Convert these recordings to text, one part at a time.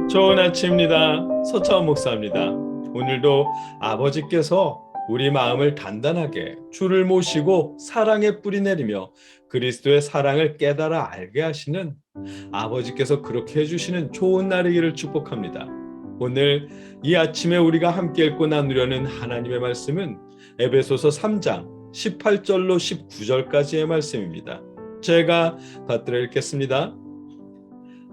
좋은 아침입니다. 서차원 목사입니다. 오늘도 아버지께서 우리 마음을 단단하게 주를 모시고 사랑의 뿌리 내리며 그리스도의 사랑을 깨달아 알게 하시는 아버지께서 그렇게 해주시는 좋은 날이기를 축복합니다. 오늘 이 아침에 우리가 함께 읽고 나누려는 하나님의 말씀은 에베소서 3장 18절로 19절까지의 말씀입니다. 제가 받들어 읽겠습니다.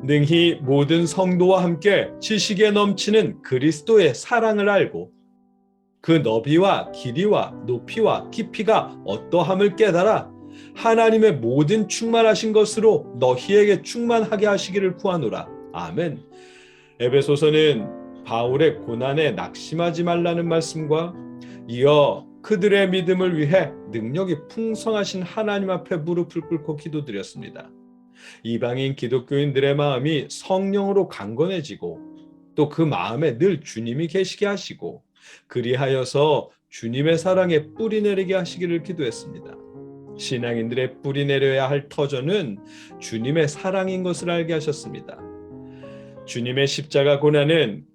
능히 모든 성도와 함께 지식에 넘치는 그리스도의 사랑을 알고 그 너비와 길이와 높이와 깊이가 어떠함을 깨달아 하나님의 모든 충만하신 것으로 너희에게 충만하게 하시기를 구하노라. 아멘. 에베소서는 바울의 고난에 낙심하지 말라는 말씀과 이어 그들의 믿음을 위해 능력이 풍성하신 하나님 앞에 무릎을 꿇고 기도드렸습니다. 이방인 기독교인들의 마음이 성령으로 강건해지고 또 그 마음에 늘 주님이 계시게 하시고 그리하여서 주님의 사랑에 뿌리 내리게 하시기를 기도했습니다. 신앙인들의 뿌리 내려야 할 터전은 주님의 사랑인 것을 알게 하셨습니다. 주님의 십자가 고난은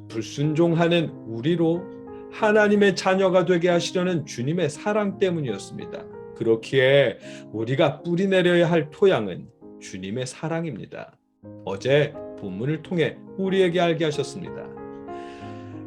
불순종하는 우리로 하나님의 자녀가 되게 하시려는 주님의 사랑 때문이었습니다. 그렇기에 우리가 뿌리 내려야 할 토양은 주님의 사랑입니다. 어제 본문을 통해 우리에게 알게 하셨습니다.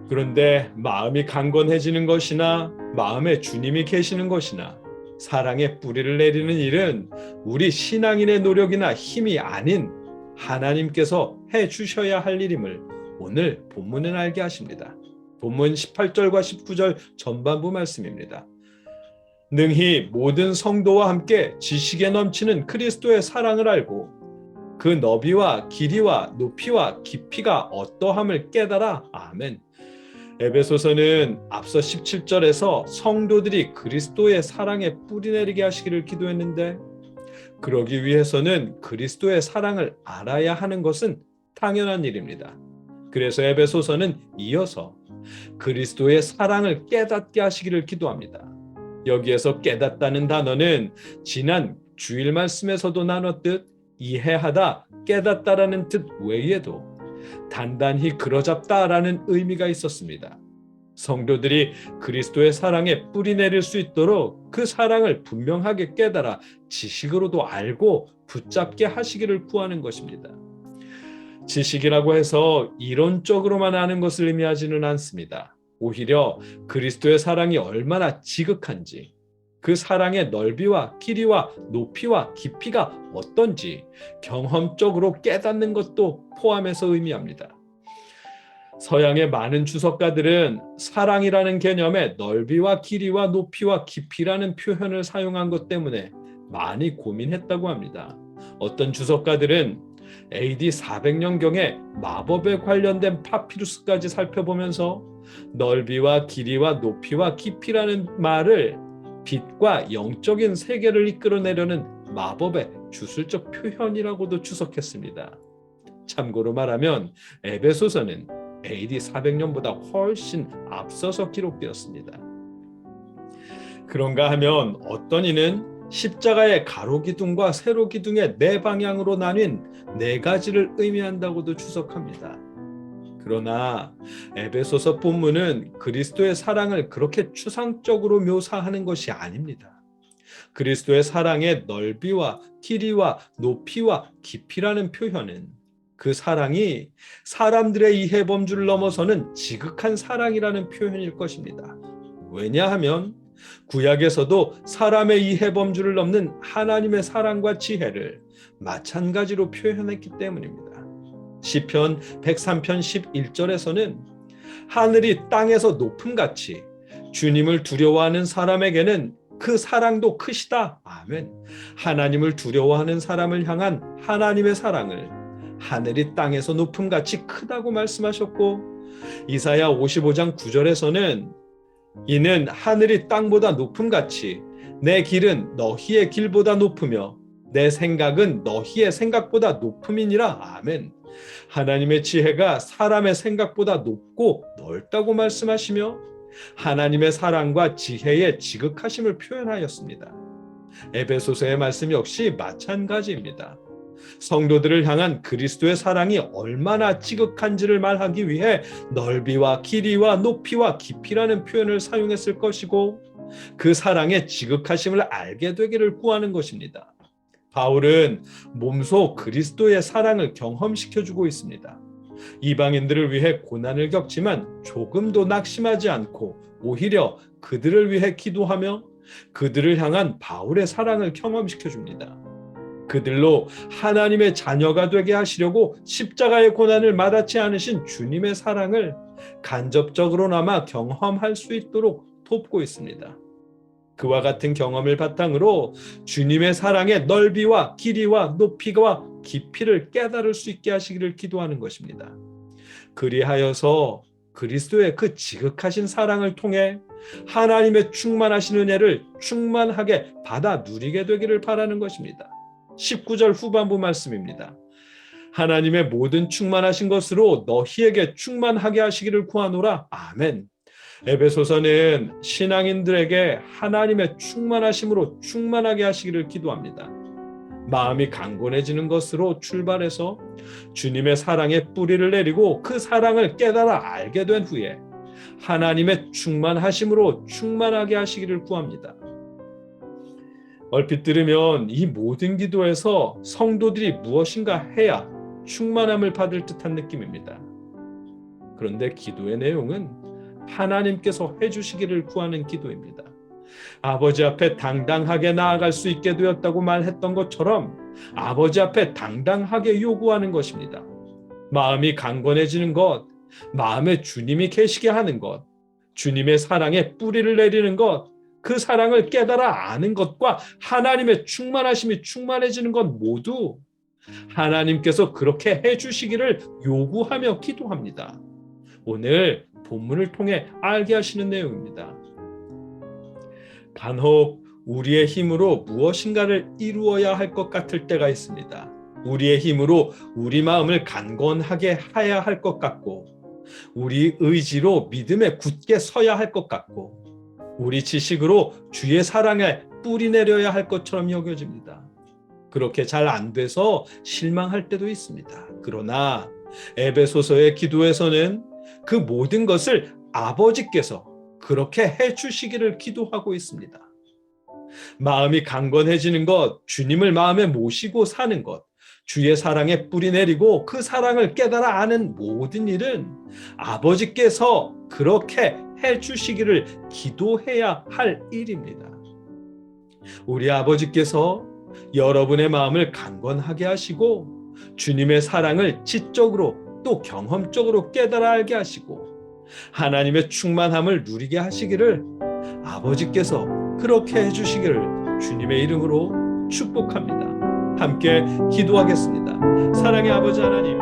그런데 마음이 강건해지는 것이나 마음에 주님이 계시는 것이나 사랑의 뿌리를 내리는 일은 우리 신앙인의 노력이나 힘이 아닌 하나님께서 해주셔야 할 일임을 오늘 본문은 알게 하십니다. 본문 18절과 19절 전반부 말씀입니다. 능히 모든 성도와 함께 지식에 넘치는 그리스도의 사랑을 알고 그 너비와 길이와 높이와 깊이가 어떠함을 깨달아. 아멘. 에베소서는 앞서 17절에서 성도들이 그리스도의 사랑에 뿌리내리게 하시기를 기도했는데 그러기 위해서는 그리스도의 사랑을 알아야 하는 것은 당연한 일입니다. 그래서 에베소서는 이어서 그리스도의 사랑을 깨닫게 하시기를 기도합니다. 여기에서 깨닫다는 단어는 지난 주일 말씀에서도 나눴듯 이해하다, 깨닫다라는 뜻 외에도 단단히 그러잡다라는 의미가 있었습니다. 성도들이 그리스도의 사랑에 뿌리 내릴 수 있도록 그 사랑을 분명하게 깨달아 지식으로도 알고 붙잡게 하시기를 구하는 것입니다. 지식이라고 해서 이론적으로만 아는 것을 의미하지는 않습니다. 오히려 그리스도의 사랑이 얼마나 지극한지, 그 사랑의 넓이와 길이와 높이와 깊이가 어떤지 경험적으로 깨닫는 것도 포함해서 의미합니다. 서양의 많은 주석가들은 사랑이라는 개념에 넓이와 길이와 높이와 깊이라는 표현을 사용한 것 때문에 많이 고민했다고 합니다. 어떤 주석가들은 AD 400년경에 마법에 관련된 파피루스까지 살펴보면서 넓이와 길이와 높이와 깊이라는 말을 빛과 영적인 세계를 이끌어내려는 마법의 주술적 표현이라고도 주석했습니다. 참고로 말하면 에베소서는 AD 400년보다 훨씬 앞서서 기록되었습니다. 그런가 하면 어떤 이는 십자가의 가로기둥과 세로기둥의 네 방향으로 나뉜 네 가지를 의미한다고도 주석합니다. 그러나 에베소서 본문은 그리스도의 사랑을 그렇게 추상적으로 묘사하는 것이 아닙니다. 그리스도의 사랑의 넓이와 길이와 높이와 깊이라는 표현은 그 사랑이 사람들의 이해 범주를 넘어서는 지극한 사랑이라는 표현일 것입니다. 왜냐하면 구약에서도 사람의 이해 범주를 넘는 하나님의 사랑과 지혜를 마찬가지로 표현했기 때문입니다. 시편 103편 11절에서는 하늘이 땅에서 높음같이 주님을 두려워하는 사람에게는 그 사랑도 크시다. 아멘. 하나님을 두려워하는 사람을 향한 하나님의 사랑을 하늘이 땅에서 높음같이 크다고 말씀하셨고 이사야 55장 9절에서는 이는 하늘이 땅보다 높음같이 내 길은 너희의 길보다 높으며 내 생각은 너희의 생각보다 높음이니라. 아멘. 하나님의 지혜가 사람의 생각보다 높고 넓다고 말씀하시며 하나님의 사랑과 지혜의 지극하심을 표현하였습니다. 에베소서의 말씀 역시 마찬가지입니다. 성도들을 향한 그리스도의 사랑이 얼마나 지극한지를 말하기 위해 넓이와 길이와 높이와 깊이라는 표현을 사용했을 것이고, 그 사랑의 지극하심을 알게 되기를 구하는 것입니다. 바울은 몸소 그리스도의 사랑을 경험시켜주고 있습니다. 이방인들을 위해 고난을 겪지만 조금도 낙심하지 않고 오히려 그들을 위해 기도하며 그들을 향한 바울의 사랑을 경험시켜줍니다. 그들로 하나님의 자녀가 되게 하시려고 십자가의 고난을 마다치 않으신 주님의 사랑을 간접적으로나마 경험할 수 있도록 돕고 있습니다. 그와 같은 경험을 바탕으로 주님의 사랑의 넓이와 길이와 높이와 깊이를 깨달을 수 있게 하시기를 기도하는 것입니다. 그리하여서 그리스도의 그 지극하신 사랑을 통해 하나님의 충만하신 은혜를 충만하게 받아 누리게 되기를 바라는 것입니다. 19절 후반부 말씀입니다. 하나님의 모든 충만하신 것으로 너희에게 충만하게 하시기를 구하노라. 아멘. 에베소서는 신앙인들에게 하나님의 충만하심으로 충만하게 하시기를 기도합니다. 마음이 강건해지는 것으로 출발해서 주님의 사랑에 뿌리를 내리고 그 사랑을 깨달아 알게 된 후에 하나님의 충만하심으로 충만하게 하시기를 구합니다. 얼핏 들으면 이 모든 기도에서 성도들이 무엇인가 해야 충만함을 받을 듯한 느낌입니다. 그런데 기도의 내용은 하나님께서 해주시기를 구하는 기도입니다. 아버지 앞에 당당하게 나아갈 수 있게 되었다고 말했던 것처럼 아버지 앞에 당당하게 요구하는 것입니다. 마음이 강건해지는 것, 마음에 주님이 계시게 하는 것, 주님의 사랑에 뿌리를 내리는 것, 그 사랑을 깨달아 아는 것과 하나님의 충만하심이 충만해지는 것 모두 하나님께서 그렇게 해주시기를 요구하며 기도합니다. 오늘 본문을 통해 알게 하시는 내용입니다. 간혹 우리의 힘으로 무엇인가를 이루어야 할 것 같을 때가 있습니다. 우리의 힘으로 우리 마음을 강건하게 해야 할 것 같고, 우리 의지로 믿음에 굳게 서야 할 것 같고, 우리 지식으로 주의 사랑에 뿌리 내려야 할 것처럼 여겨집니다. 그렇게 잘 안 돼서 실망할 때도 있습니다. 그러나 에베소서의 기도에서는 그 모든 것을 아버지께서 그렇게 해주시기를 기도하고 있습니다. 마음이 강건해지는 것, 주님을 마음에 모시고 사는 것, 주의 사랑에 뿌리 내리고 그 사랑을 깨달아 아는 모든 일은 아버지께서 그렇게 해주시기를 기도해야 할 일입니다. 우리 아버지께서 여러분의 마음을 강건하게 하시고 주님의 사랑을 지적으로 또 경험적으로 깨달아 알게 하시고 하나님의 충만함을 누리게 하시기를 아버지께서 그렇게 해주시기를 주님의 이름으로 축복합니다. 함께 기도하겠습니다. 사랑의 아버지 하나님,